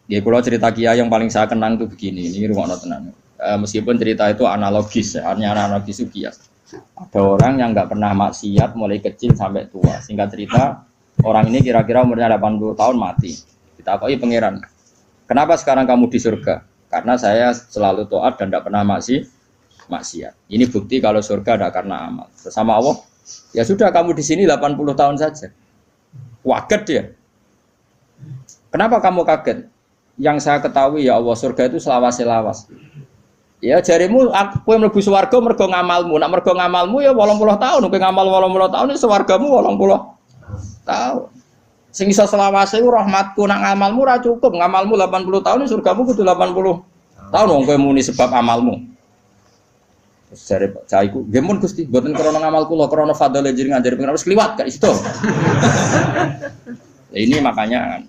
Ya kalau cerita kiai yang paling saya kenang itu begini, ini rumah tenan. Meskipun cerita itu analogis, hanya analogis itu bias. Ada orang yang nggak pernah maksiat mulai kecil sampai tua. Singkat cerita, orang ini kira-kira umurnya 80 tahun mati. Ditakoi pangeran, kenapa sekarang kamu di surga? Karena saya selalu taat dan tidak pernah maksiat. Ini bukti kalau surga ada karena amal. Bersama Allah, ya sudah kamu di sini 80 tahun saja. Waget dia. Kenapa kamu kaget? Yang saya ketahui ya Allah, surga itu selawas-selawas. Ya jarimu aku yang mlebu swarga mergo ngamalmu. Nek mergo ngamalmu ya 80 tahun, kowe ngamal 80 tahun ya swargamu 80 tahun. Sing iso selawase ku rahmatku, nek ngamalmu ora cukup, ngamalmu 80 tahun ya surgamu kudu 80 tahun wong kowe muni sebab amalmu. Terus jare Pak Caiku, nggih mun Gusti, mboten krana ngamal kula, krana fadhole jenengan jare pengen harus kliwat gak iso. Ini makanya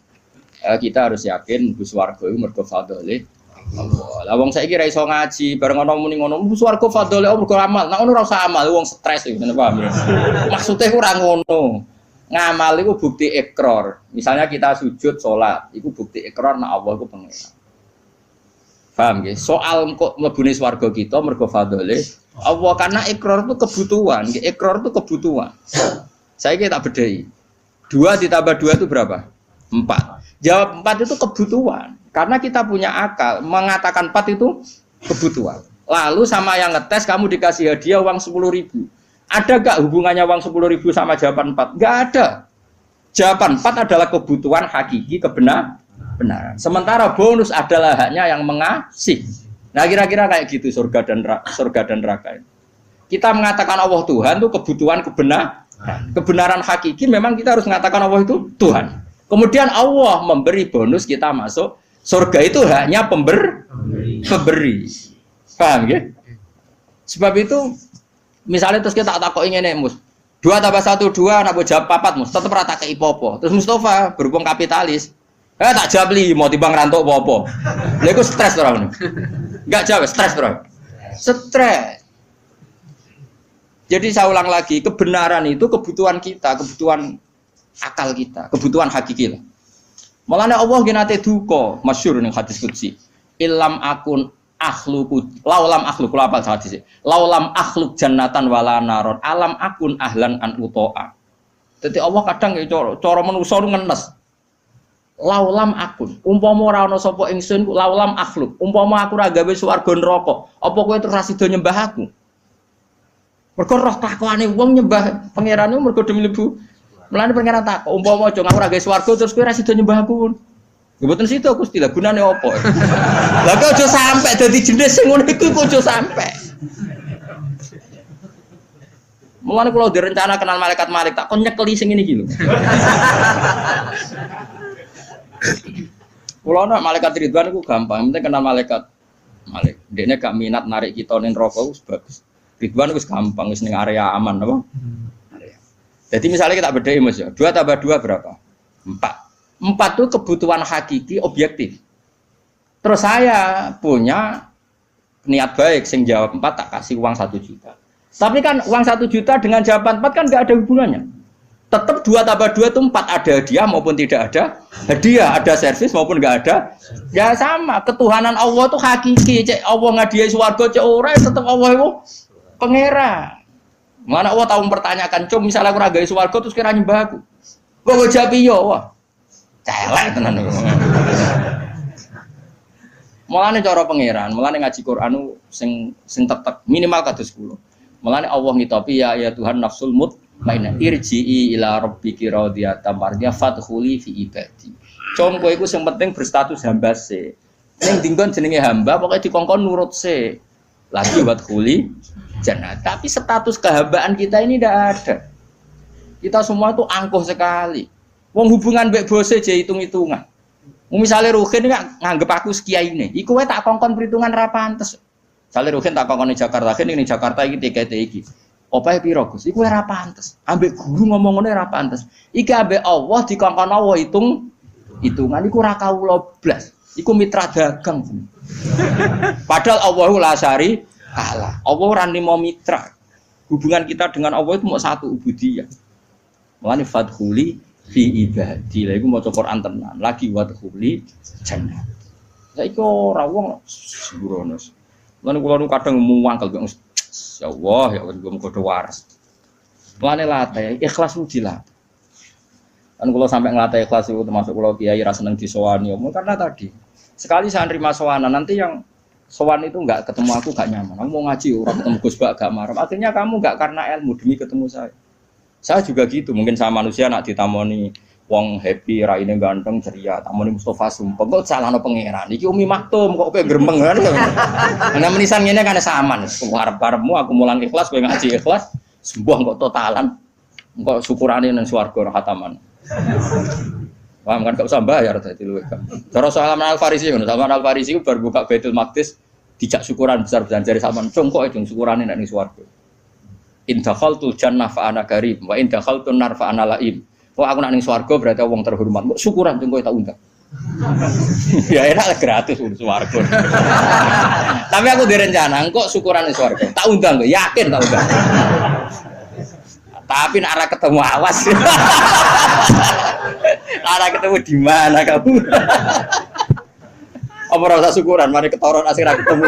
kita harus yakin mlebu swarga iku mergo fadhole Allah. Lah wong saiki ra iso ngaji, bareng ana muni ngono, mlebu swarga fadhole Allah mergo amal. Nek ngono ora usah amal, wong stres iki, paham ya? Maksude ku ora ngono. Ngamal iku bukti ikrar. Misalnya kita sujud salat, iku bukti ikrar nek Allah iku pengeran. Paham nggih? Soal kok mlebune swarga kita mergo fadhole Allah karena ikrar itu kebutuhan, ikrar itu kebutuhan. Saiki tak bedhei. 2 ditambah 2 itu berapa? 4. Jawab 4 itu kebutuhan. Karena kita punya akal, mengatakan 4 itu kebutuhan. Lalu sama yang ngetes kamu dikasih hadiah uang 10.000. Ada gak hubungannya uang 10.000 sama jawaban 4? Gak ada. Jawaban 4 adalah kebutuhan hakiki kebenaran. Sementara bonus adalah haknya yang mengasih. Nah kira-kira kayak gitu surga dan neraka. Kita mengatakan Allah Tuhan itu kebutuhan kebenaran hakiki memang kita harus mengatakan Allah itu Tuhan. Kemudian Allah memberi bonus kita masuk surga itu hanya pemberi. Paham ya? Sebab itu misalnya terus kita takoki ngene Mus. 2 tambah 1 2 nak jawab 4 Mus, tetep ora takei apa-apa. Terus Mustafa berhubung kapitalis, tak jawab 5 timbang rantuk apa-apa. Lha iku stres ora ngono. Enggak jawab, stres ora. Stres. Jadi saya ulang lagi, kebenaran itu kebutuhan kita, kebutuhan akal kita, kebutuhan hakiki lah. Mulane Allah nggih nate duka, masyhur ning hadis qudsi. Illam akun akhluqu laulam akhluk kula apal hadis. Laulam akhluk jannatan wala naron alam akun ahlan an utoa. Dadi Allah kadang cara manusa nu ngenes. Laulam akun, umpama ora ana sapa ingsun laulam akhluk, umpama aku ora gawe swarga neraka, apa kowe terus ra sida nyembah aku? Mergo roh takwane wong nyembah pangerane mergo demi mlebu. Mulane pangeran takok, umpama aja aku ora gawe swarga terus kowe ora sida nyembah aku. Ya mboten sida Gusti, lha gunane apa? Lah kok aja sampe dadi jenis sing ngono iku kok aja sampe. Mulane kula direncana kenal malaikat tak kon nyekeli sing ngene iki lho. Kula ana malaikat Ridwan iku gampang, penting kenal malaikat. Dekne gak minat narik kita ning neraka wis bagus. Ridwan wis gampang, wis ning area aman apa? Jadi misalnya kita bedai Mas ya, 2 tambah 2 berapa? 4. 4 itu kebutuhan hakiki objektif. Terus saya punya niat baik, sing jawab 4 tak kasih uang 1 juta. Tapi kan uang 1 juta dengan jawaban 4 kan nggak ada hubungannya. Tetap 2 tambah 2 itu 4, ada hadiah maupun tidak ada hadiah, ada servis maupun nggak ada. Ya sama, ketuhanan Allah itu hakiki. Cek Allah ngadiai swarga cek ora tetap Allah itu pangeran. Mana Allah tahu mempertanyakan, "Com, misalnya aku ragai swarga terus kira nyembah aku." Kok jawab iya, wah. Celek tenan. Mulane cara pangeran, mulane ngaji Quran sing tetep minimal kados kula. Mulane Allah ngitopi ya Tuhan nafsul mutmainnah irji'i ila rabbiki radiyatan mardiyah fadkhuli fi ibadi. Com kowe iku sing penting berstatus hamba se. Ning dinggon jenenge hamba pokoke dikongkon nurut se. Lagi buat kuli jannah. Tapi status kehambaan kita ini tidak ada. Kita semua itu angkuh sekali. Wong hubungan mbek bose je hitung-hitungan. Misalnya Ruhin nganggep aku sekiai ini, iku wae tak kongkon perhitungan ra pantes. Misale Ruhin tak kongkon ning Jakarta, ning Jakarta iki TKT iki. Opahe piro Gus? Iku ora pantes. Ambek guru ngomong ngene ora pantes. Iki ambek Allah dikongkon Allah hitungan iku ora kawula blas. Iku mitra dagang. Padahal Allahu la syari Allah. Allah ora nimo mitra. Hubungan kita dengan Allah itu mau satu ubudiyah. Mulane fadkhuli fi ibadi. Lha iku maca Quran tenan. Lagi wadkhuli jannah. Saiki ora wong sembrono. Lan kula nu kadang muangkel ya Allah ya muga do waras. Lane latih ikhlas ujilah. Kan kula sampai ngelatih ikhlas itu termasuk kula kiai ra seneng disowani omong karena tadi sekali saya nerima sowanan nanti yang sowan itu enggak ketemu aku enggak nyaman. Aku mau ngaji ora ketemu Gus Bak enggak marah. Akhirnya kamu enggak karena ilmu demi ketemu saya. Saya juga gitu, mungkin sama manusia nak ditamoni wong happy, raine ganteng, ceria, tamoni Mustafa sumpah kok salahno pangeran. Iki Umi Maktum kok kowe gremeng kan. Ana menisan ngene kan saman. Arep-arepmu aku mulang ikhlas kowe ngaji ikhlas, sembuh kok totalan. Kok syukurane nang swarga khataman. Paham kan gak usah bayar dadi luwih kan. Cara Salman Al-Farisi ngono, Salman Al-Farisi ku bar buka Baitul Maqdis dijak syukuran besar-besaran jare sampean congkok itu syukurane nek ning swarga. In dakhaltul jannah fa ana karim wa in dakhaltun nar fa ana laim. Kok aku nek ning swarga berarti wong terhormat. Kok syukuran congkok tak undang. Ya enak lah gratis swarga. Tapi aku direncana kok syukuran ning swarga. Tak undang kok, yakin tak undang. Tapi nek arah ketemu awas. Arah ketemu di mana kamu? Apa rasa syukuran mari ketoron asing ra ketemu.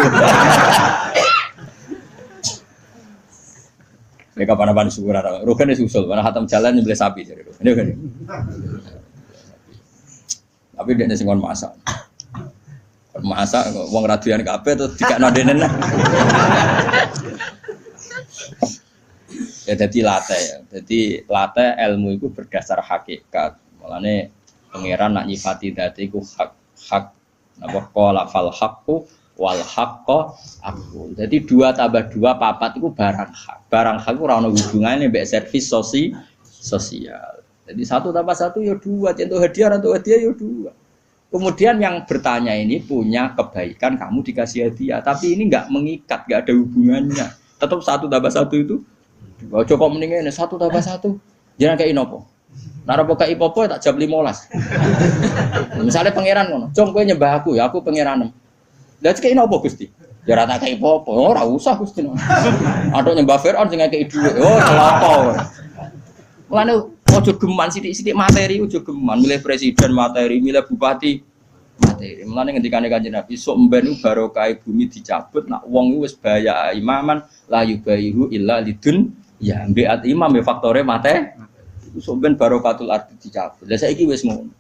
Nek kapan-kapan syukuran. Rugane susul, mana khatam jalan nyembelih sapi jare rugane. Ini kan. Tapi dekne sing kon masak. Masak wong raduyan kabeh terus dikakno denen. Ya jadi latih ya. Jadi latih ilmu itu berdasar hakikat. Mulane pangeran nak nyifati dadi iku hak napa qala fal haqqu wal haqqo aku. Jadi 2 tambah 2 4 itu barang hak. Barang hak ora ono hubungane mbek servis sosial. Jadi 1 tambah 1 ya 2, contoh hadiah atau hadiah ya 2. Kemudian yang bertanya ini punya kebaikan kamu dikasih hadiah, tapi ini enggak mengikat, enggak ada hubungannya. Tetap 1 tambah 1 itu ojo kok mendingan 1 tambah 1. Jangan kayak inopo. Nara poka ipopo tak jam 15. Misalnya pangeran ngono, "Cung kowe nyembah aku ya, aku pangeranem." Lah cek inopo Gusti? Ya ora tak kei ipopo, ora usah Gusti. Atok nyembah Firaun sing ngekeki dhuwit. Oh, celaka. Mulane ojo geman sithik-sithik materi, ojo geman milih presiden materi, milih bupati materi. Mulane ngendikane Kanjeng Nabi, sok mben barokah bumi dicabut, nak wong wis baya imaman la yubayihu illa lidun. Ya, mbiat imam ya faktore mate. Sok ben barokatul arti dicabut. Lah saiki wis ngono.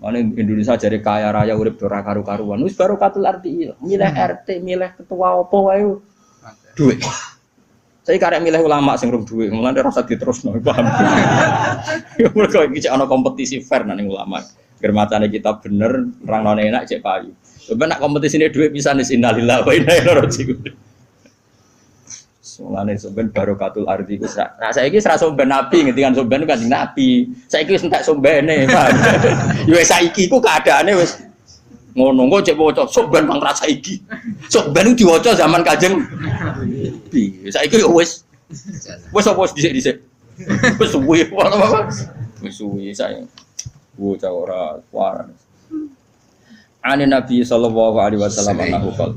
Mane Indonesia jare kaya raya urip ora karu-karuan. Wis barokatul arti milih RT, milih ketua opo wae duit. Saiki karek milih ulama sing rung duit, mulane ora usah diterusno, paham. Ya mergo iki ana kompetisi fair nang ulama. Germatane kita bener, rangne enak cek payu. Coba nak kompetisine duit pisan wis innalillahi wa inna ilaihi raji'un. Mulane sampean barokatul ardi ku sak. Nah saiki wis ra somben nabi ngendikan somben Kanjeng Nabi. Saiki wis entek sombene, paham. Ya wis saiki ku keadaane wis ngono kok cek waca somben bang ra saiki. Somben diwaca zaman Kanjeng Nabi. Saiki yo wis apa dhisik-dhisik. Wis suwi apa? Wis suwi sae. Bocah ora waran. Ane Nabi sallallahu alaihi wasallam anahu qol.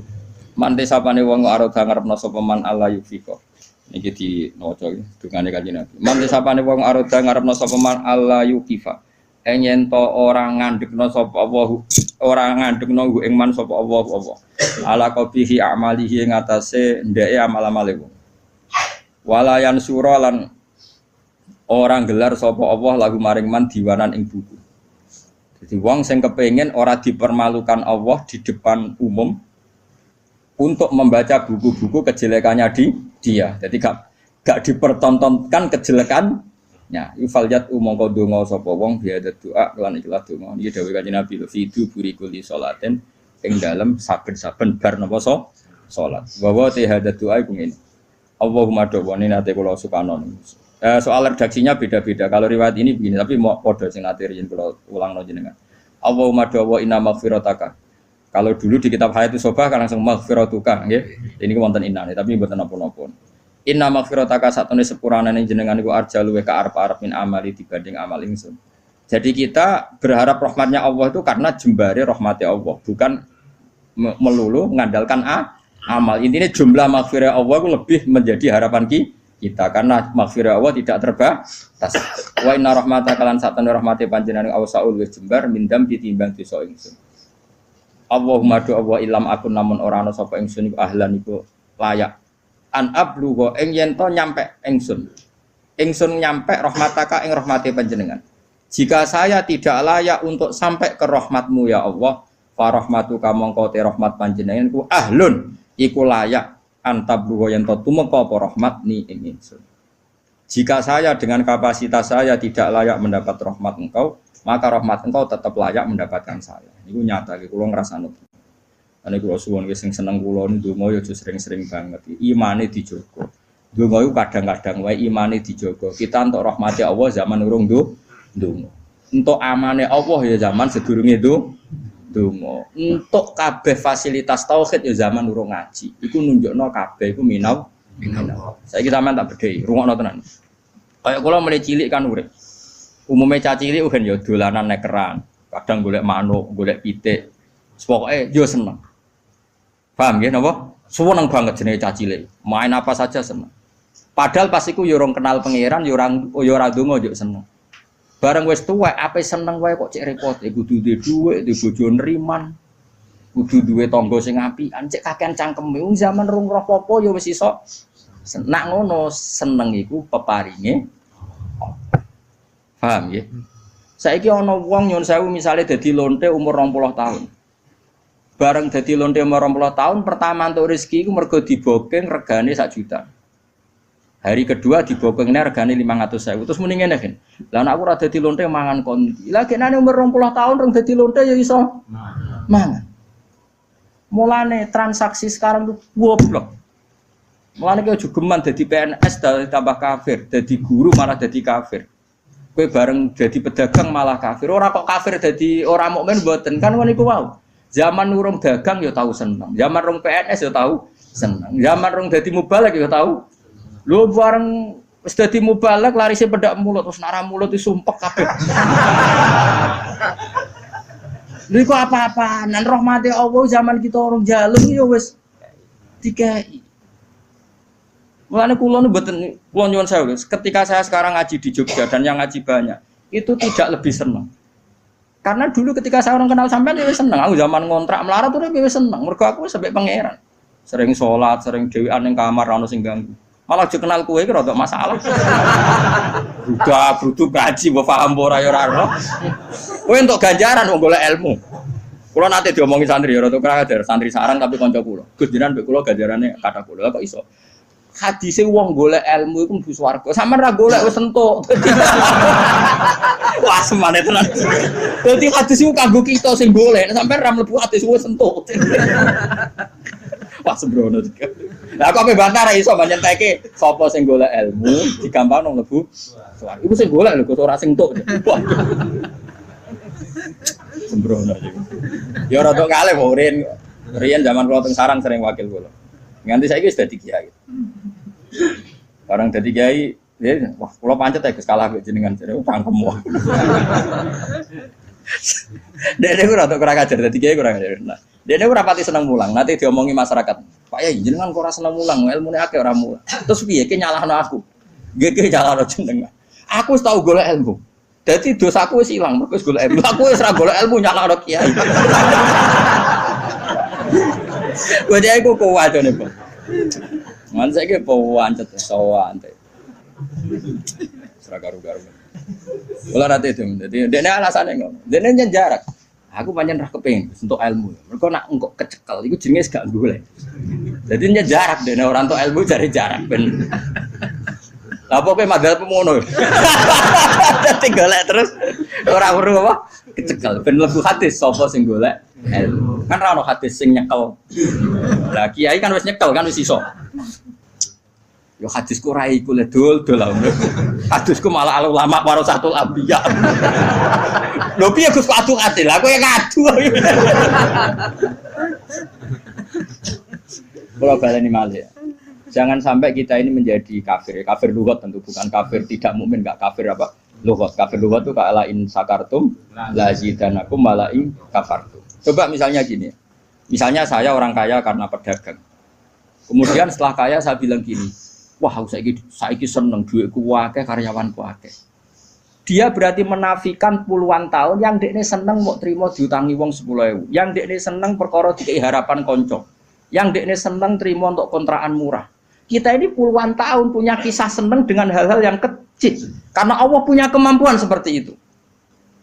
Mante sapane wong arep ngarepno sapa man Allah yufiko. Niki di maca iki dungane Kanjeng Nabi. Mante sapane wong arep ngarepno sapa man Allah yukifa. Yen to ora ngandhekno sapa Allah, ora ngandhekno ing man sapa Allah apa. Ala qabihi amalihi ing atase ndeke amal-amale wong. Walayan sura lan orang gelar sapa Allah lagu maring man diwanan ing buku. Jadi wong sing kepengin ora dipermalukan Allah di depan umum untuk membaca buku-buku kejelekannya dia. Jadi gak dipertontonkan kejelekannya. Yufaljat umangka donga sapa wong biada doa lan ikhlas donga. Iki dawuh Kanjeng Nabi fidu burikuli salaten ing dalem saben-saben bar napa salat. Wa hada doa iku ngene. Allahumma dawani nate kula sukanon. Soal redaksinya beda-beda. Kalau riwayat ini begini, tapi mau padha sing nate yen kula ulangno jenengan. Allahumma dawa inna maghfirataka. Kalau dulu di kitab Hayatus Sobah kan langsung maghfiratuka nggih. Ini wonten inane tapi mboten napa-napa. Inna maghfirataka satune sepuranane jenengan iku arja luweh ka arep-arep min amali dibanding amal ingsun. Jadi kita berharap rahmatnya Allah itu karena jembare rahmatnya Allah, bukan melulu mengandalkan amal. Intinya jumlah maghfirah Allah itu lebih menjadi harapan kita karena maghfirah Allah tidak terbatas. Wa inna rahmataka lan satana rahmate panjenengan ausaul wis jembar mindam ditimbang dosa ingsun. Allahumma do Allah ilam akun namun ora ana sapa ingsun iku ahlan iku layak an ablugo ing yen to nyampe ingsun. Ingsun nyampe rahmataka ing rahmate panjenengan. Jika saya tidak layak untuk sampai ke rahmatmu ya Allah, fa rahmatuka mongko te rahmat panjenengan iku ahlun iku layak antabluwa yang tumeka apa rahmat ni ingsun. Jika saya dengan kapasitas saya tidak layak mendapat rahmat engkau, maka rahmat engkau tetap layak mendapatkan saya. Iku nyata iki kula ngrasani. Ane kula suwun wis sing seneng kula ndonga yo sering-sering banget. Imane dijogo. Ndonga iku kadang-kadang wae imane dijogo. Kita entuk rahmati Allah zaman urung ndonga. Entuk amane Allah ya zaman sedurunge donga. Untuk kabeh fasilitas tauhid ya zaman urung ngaji. Iku nunjukno kabeh iku minau. Saiki sampean tak bedhei, rungokno tenan. Kayak kula mulai cilik kan urip. Umume cah cilik kan ya dolanan nek keran, kadang golek manuk, golek pitik. Pokoke yo seneng. Paham nggih napa? Seneng banget jenenge cah cilik. Main apa saja seneng. Padahal pas iku yo ora kenal pangeran, yo ora ndonga yo seneng. Bareng wis tuwek ape seneng wae kok cek repot, kudu duwe dhuwit, duwe bojo nriman, kudu duwe tangga sing apian, cek kakean cangkeme. Wong zaman rung roh apa ya wis iso. Nak ngono seneng iku peparinge. Paham nggih? Saiki ana wong nyun sewu misale dadi lonte umur 20 tahun. Bareng dadi lonte umur 20 tahun pertama entuk rezeki iku mergo dibokeng regane 1 juta. Hari kedua dibokengnya regane 500.000. Terus muni ngene kan. Lah nek aku ora dadi lonte mangan kondi. Lah genane umur 20 tahun rong dadi lonte ya iso mangan. Mulane transaksi sekarang tuh goblok. Mulane kowe jugeman dadi PNS tambah kafir, dadi guru malah dadi kafir. Kowe bareng dadi pedagang malah kafir. Ora kok kafir dadi ora mukmin mboten kan ngono iku wae. Zaman urung dagang ya tahu seneng. Zaman rong PNS ya tahu seneng. Zaman rong dadi mubalek ya tahu. Lu bareng wis dadi mubalek larise pedak mulut terus nara mulut disumpek kabeh. Lha iku apa-apaan rahmate Allah zaman kita orang jaluk ya wis dikai. Mulane kula nu mboten kula nyuwun sewu ketika saya sekarang ngaji di Jogja dan yang ngaji banyak itu tidak lebih senang. Karena dulu ketika saya orang kenal sampean ya seneng. Aku zaman ngontrak melarat tuh ya seneng. Mergo aku sampai pangeran. Sering sholat, sering dhewean ning kamar ana sing ganggu. Malah aja kenal kowe iki rada masalah. Brudu gaji mbok paham ora ya ora. Kowe entuk ganjaran wong golek ilmu. Kula nate diomongi santri ya rada krader, santri sarang tapi kanca kula. Gus jenengan mbek kula ganjarane kathah kula. Kok iso? Hadise wong golek ilmu iku mlebu swarga. Sampeyan ra golek wis entuk. Wah semane tenan. Dadi hadis iku kanggo kita sing golek, sampeyan ra mlebu hadis wis entuk. Wah sembrono juga. Lah kok bantah ra iso nyenteke sapa sing golek ilmu digampangno mlebu swarga. Iku sing golek lho kok ora sing entuk. Sembrono iki. Ya rada kalih kok riyen zaman kula teng sarang sering wakil kula. Nganti saiki wis dadi kiai. Barang dadi kiai, wah kula pancet ya Gus kalah kok jenengan jare cangkem wae. Dene ora tok kurang ajar dadi kiai kurang ajar. Dene ora pati seneng mulang, nanti diomongi masyarakat. Pak Yai jenengan kok ora seneng mulang, ilmune akeh ora mulang. Terus piye ki nyalahno aku? Nggih nyalahno jenengan. Aku wis tau golek ilmu. Dadi dosaku wis ilang, mergo wis golek ilmu. Aku wis ora golek ilmu nyalahno kiai. Wajah aku kuat jane, Pak. Man saiki pawancet sowan teh. Sira garu-garu. Kula nate itu, dadi dene alasane ngono. Dene jarak. Aku pancen ra kepengin untuk ilmu. Mergo nak engko kecekel iku jenenge gak golek. Dadi jarak dene ora entuk ilmu jare jarak ben. Lah apa kowe madhal pemono. Dadi golek terus ora weruh apa? Kecekel ben mlebu hadis sapa sing golek ilmu. Kan ra ono hadis sing nyekel. Lah kiai kan wis nyekel kan wis iso. Yo hadisku ra iku le dol-dol. Hadisku malah al ulama warasatul anbiya. Lho piye Gus kok adu-adu? Lah kowe ngadu. Kalau baleni malih. Jangan sampai kita ini menjadi kafir. Kafir lughat tentu bukan kafir tidak mukmin, enggak kafir apa? Lughat. Kafir lughat itu ka'ala in sakartum la zidanakum mala'i kafartum. Coba misalnya gini. Misalnya saya orang kaya karena pedagang. Kemudian setelah kaya saya bilang gini, Wah, aku saiki seneng duitku akeh, karyawanku akeh. Dia berarti menafikan puluhan tahun yang dekne seneng mau terima diutangi wong 10.000. Yang dekne seneng perkara dikei harapan konco. Yang dekne seneng terima untuk kontrakan murah. Kita ini puluhan tahun punya kisah seneng dengan hal-hal yang kecil. Karena Allah punya kemampuan seperti itu.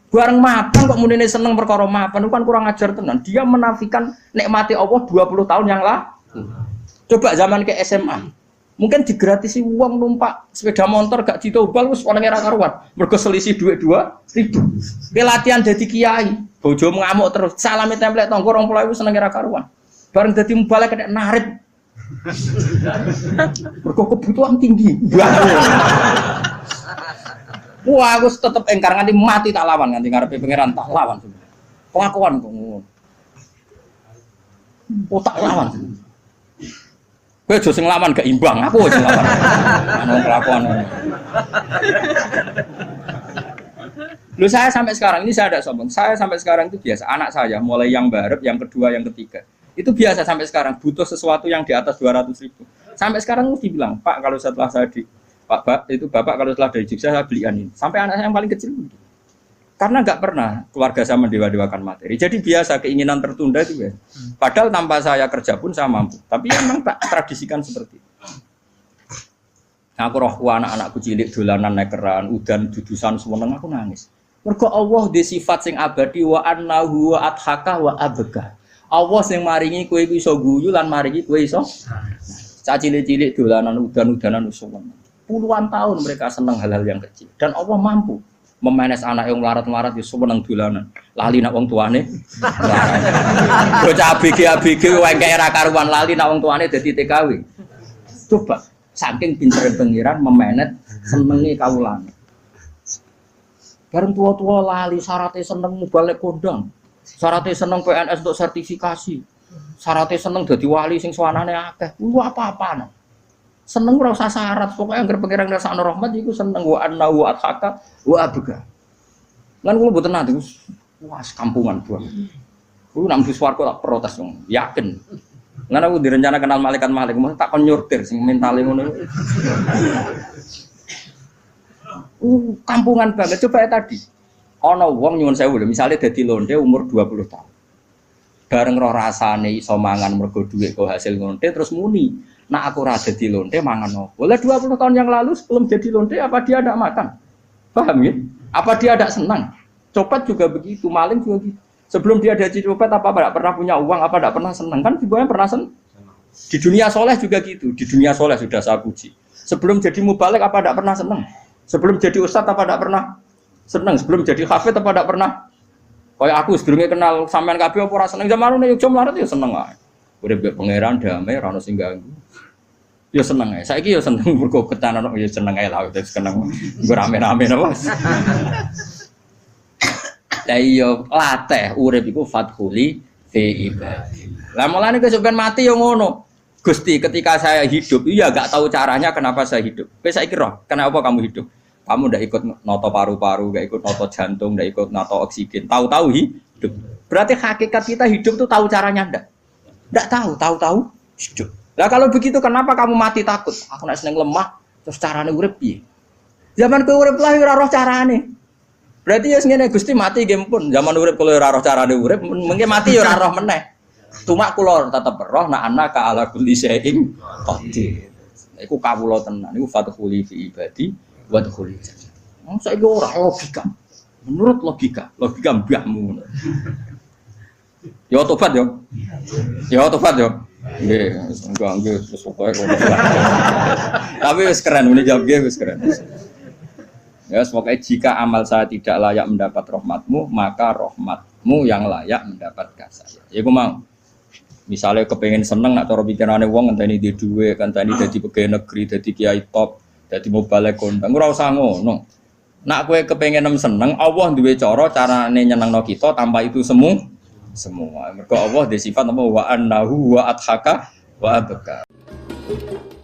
Bareng mapan kok munine seneng perkara mapan, itu kan kurang ajar tenan. Dia menafikan nikmati Allah 20 tahun yang lalu. Coba zaman ke SMA. Mungkin digratisi uang numpak sepeda motor gak ditobal wis orang era karuan. Mergo selisih duit 2.000. Pelatihan dadi kiai, bojo ngamuk terus. Salame template tonggo 20.000 seneng era karuan. Bareng dadi mubalek kena narik. Mergo kebutuhan tinggi. Wah, aku tetep engkar nganti mati tak lawan, nganti ngarepe pangeran tak lawan. Kelakuan kok ngono. Oh tak lawan. Kowe aja sing lawan gak imbang, aku sing lawan. Ana kelakuan. Lu saya sampai sekarang ini saya ada sombong. Saya sampai sekarang itu biasa. Anak saya mulai yang barep, yang kedua, yang ketiga. Itu biasa sampai sekarang butuh sesuatu yang di atas 200.000. Sampai sekarang mesti bilang, "Pak, kalau setelah saya Bapak kalau setelah dari Jogja saya belikan ini." Sampai anak saya yang paling kecil begitu. Karena nggak pernah keluarga saya mendewa-dewakan materi. Jadi biasa keinginan tertunda itu ya. Padahal tanpa saya kerja pun saya mampu. Tapi memang tak tradisikan seperti itu. Aku roh anak-anakku cilik dolanan nekeran, udan dudusan semua aku nangis. Mergo Allah di sifat sing abadi wa annahu wa adhaka wa abga. Allah sing maringi kowe iso guyu lan maringi kowe iso. Cah cilik-cilik dolanan udan-udanan semua. Puluhan tahun mereka senang hal-hal yang kecil dan Allah mampu memanes anak yang melarat-melarat ya seneng dolanan. Lali nak wong tuane. Bocah ABG wae era karuan lali nak wong tuane dadi TKW. Coba saking pintere pengiran memanet senenge kawulane. Bareng tua-tua lali syaratnya seneng mubalek kondang. Syaratnya seneng PNS untuk sertifikasi. Syaratnya seneng dadi wali sing suwanane akeh. Apa-apaan. Seneng ora usah syarat, pokoknya anggere pengiran ngrasakno rahmat iku seneng wa anna wa athaka wa abga. Lan kula mboten nate wah kampungan buang. Kuwi nang swarga tak protes wong, yakin. Lan aku direncana kenal malaikat-malaikat, mesti tak kon nyurtir sing mentale ngono. Kampungan banget coba ya tadi. Ana wong nyuwun sewu lho, misale dadi lonte umur 20 tahun. Bareng roh rasane iso mangan mergo dhuwit kok hasil lonte terus muni. Nah aku rada di lonte mangan apa? Boleh 20 tahun yang lalu sebelum jadi lonte apa dia ada makan? Paham ya? Apa dia ada senang? Copet juga begitu, maling juga gitu. Sebelum dia jadi copet apa tidak pernah punya uang, apa tidak pernah senang? Kan semuanya pernah senang. Di dunia soleh juga gitu. Di dunia soleh sudah saya puji. Sebelum jadi mubalek apa tidak pernah senang? Sebelum jadi ustadz apa tidak pernah senang? Sebelum jadi hafid apa tidak pernah? Kayak aku sebelumnya kenal sampean kabeh apa ora seneng zaman nek yo mlarat ya seneng ae. Urip pangeran damai ra ono sing ganggu. Ya seneng ae. Saiki ya seneng mergo ketanan ya seneng ae lah wis seneng nggo rame-rame napa. Lah iya latih urip iku fathuli fi ibadi. Lah mulane kesupen mati ya ngono. Gusti ketika saya hidup iya enggak tahu caranya kenapa saya hidup. Kowe saiki roh, kenapa kamu hidup? Kamu ndak ikut noto paru-paru, ndak ikut noto jantung, ndak ikut noto oksigen. Tahu-tahu hidup. Berarti hakikat kita hidup tuh tahu caranya ndak? Ndak tahu hidup. Lah kalau begitu kenapa kamu mati takut? Aku nek seneng lemah, terus carane urip piye? Zaman kowe urip lah ora roh carane. Berarti ya ngene Gusti mati nggih pun. Zaman urip kalau ora roh carane urip, mengke mati ya ora roh meneh. Cuma kula tetep roh nek ana ka ala kulli syai'in qadir. Iku kawula tenan, iku fathuli fi ibadi wa dkhuli. Saiki ora logika. Menurut logika mbahmu. Ya tobat yo. Ya tobat yo. Nggih, enggak terus pokoke ngono. Tapi wis keren muni jawab nggih wis keren. Ya, semoga jika amal saya tidak layak mendapat rahmatmu, maka rahmatmu yang layak mendapatkan saya. Ya aku mau. Misalnya kepengen seneng nak cara pikirane wong ngenteni di dhuwit, ngenteni dadi pegawai negeri, dadi kiai top, dadi mubalek kondang. Ora usah ngono. Nak kowe kepengen seneng, Allah duwe carane nyenengno kita tanpa itu semua. Mergo Allah di sifat apa wa annahu wa adhaka wa abka.